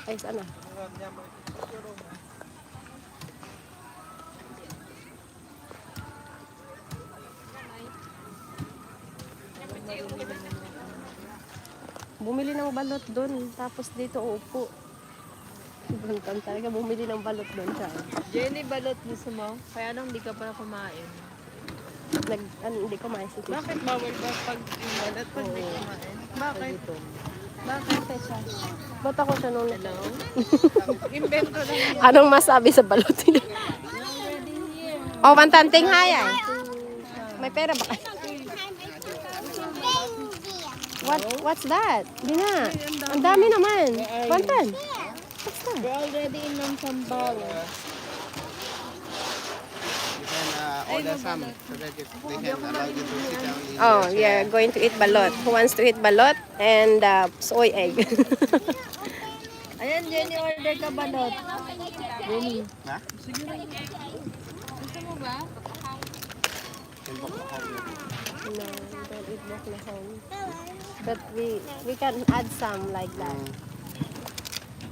Ay, sana. Bumili ng balot doon, tapos dito uupo. Bantan talaga, bumili ng balot doon siya. Jenny, balot gusto mo? Kaya nang hindi ka pa kumain. Hindi ko maisip. Bakit bawal ba pag yung balot pag hindi kumain? Bakit? Bakit siya? Ba't ako siya nung... Hello? Invento lang yan. Anong masabi sa balot? Oh, Bantanting haya. May pera ba? What's that? Di na. Ang dami naman. Bantan. What's that? We're already in Namsambal. Order some so that they can allow you to sit down in Oh, your we are chair. going to eat balot. Who wants to eat balot? And soy egg. Ayan, Jenny, order ka balot. Jenny. Ha? Gusto mo ba? No, don't eat baklahon. But we can add some like that.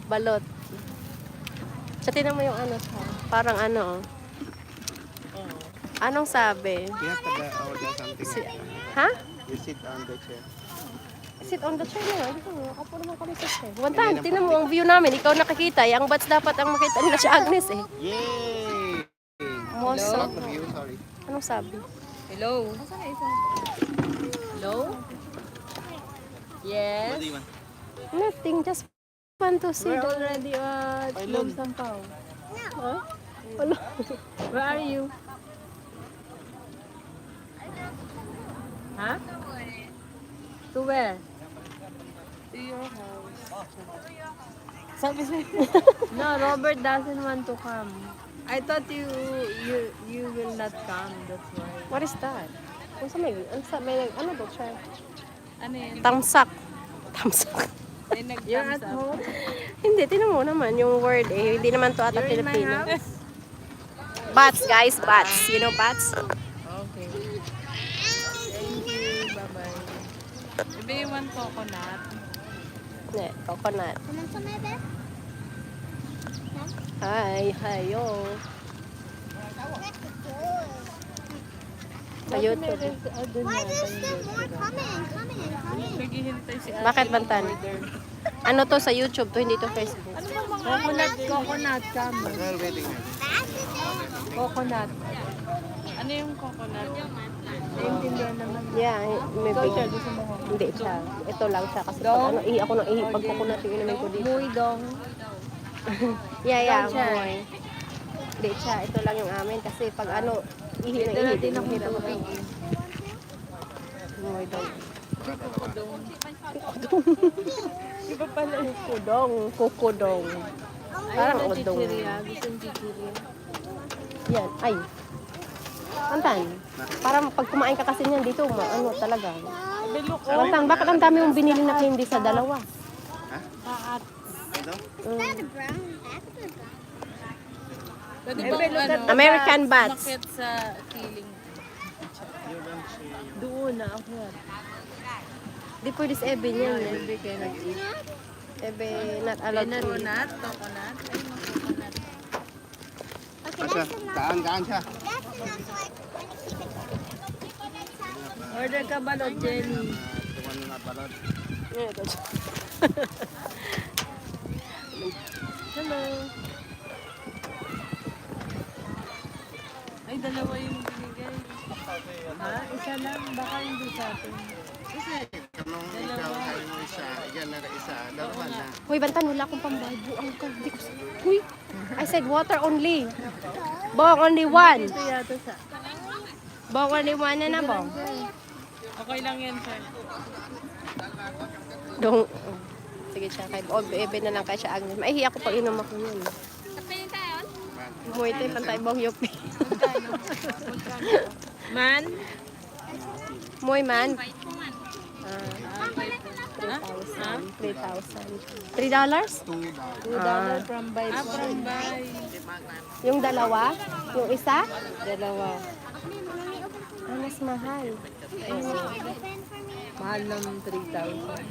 Balot. So, tinan mo yung ano siya. Parang ano. Anong sabi? We have to order something. Ha? You sit on the chair. Sit on the chair na. Dito, ako naman kami sa chair. Wantan, tinan mo ang view namin. Ikaw nakakita. Yung bats dapat ang makita nila si Agnes eh. Yay! Moso. Not of you, sorry. Anong sabi? Hello? Hello? Yes? Nothing. Just want to see We're the... already at Namsampaw. Huh? Wala. Where are you? Huh? To where? To your house. Sabi sa'yo. No, Robert doesn't want to come. I thought you will not come, that's why. What is that? Ano sa may ano ba siya? Ano yan? Tamsak. Tamsak. You're at home? Hindi, tinan mo naman yung word eh. Hindi naman to ata You're in my Filipino. house? Bats, guys, bats. You know bats? Okay. Thank you. Bye-bye. Maybe you want coconut? Ne, coconut. Hi, hayo. Sa YouTube. Why does there more coming? Naghihintay si Bakit Bantan? Ano to sa YouTube to, hindi to Facebook. Coconut kamo. Girl waiting here. Coconut. Ano yung coconut? Naiintindihan naman. Yeah, may Ikaw siya, big. gusto mo ko? Hindi siya. Ito lang siya. Kasi pag ano, ihi ako ng ihi. Pag coconut yung inumin ko dito. Muy dong. Yeah, Ikaw siya. moy. Hindi siya. Ito lang yung amin. Kasi pag ano, ihi ng Ito ihi. natin ang hirap tubig. ako. Moy daw. Iba pala. Kukudong. Kukudong. Parang Ayaw na udong. chichirya. Gusto ng chichirya. Yan. Ay. Antan. Parang pag kumain ka kasi niyan dito, ano talaga. Bilok ko. Antan, bakit ang dami mong binili na candy sa dalawa? Paat. Ano? Pwede bang ano? American bats. Bakit sa feeling? Doon na ako yan. Di pwede sa Ebe niyan. eh. Hindi kayo nag-eat. Ebe, not allowed to eat. Coconut? Coconut? Ay, mga coconut. Basta, gaan siya. Order ka balot, Jenny. Tuwan na balot. Yeah, ito siya. Hello. Ay, dalawa yung binigay. Ha? Isa lang. Baka hindi sa atin. Kasi, kanong ikaw sabi mo isa, yan na isa, dalawa na. Hoy, Bantan, wala akong pambayad. Buang ka. Di ko sa... Huy! I said water only. Bong, only one. Ito yata sa... Bong, only one na na, Bong. Okay lang yan, sir. Dong. Sige siya. Kay Ebe na lang kay siya Agnes. Maihi ako pag inom ako yun. Muite, pantay Bong Yupi. Man? Moy man. Ah, 3,000. $3? $2 from buy. Ah, from buy. Yung dalawa? Yung isa? Dalawa. Ah, mas mahal. Mahal ng 3,000.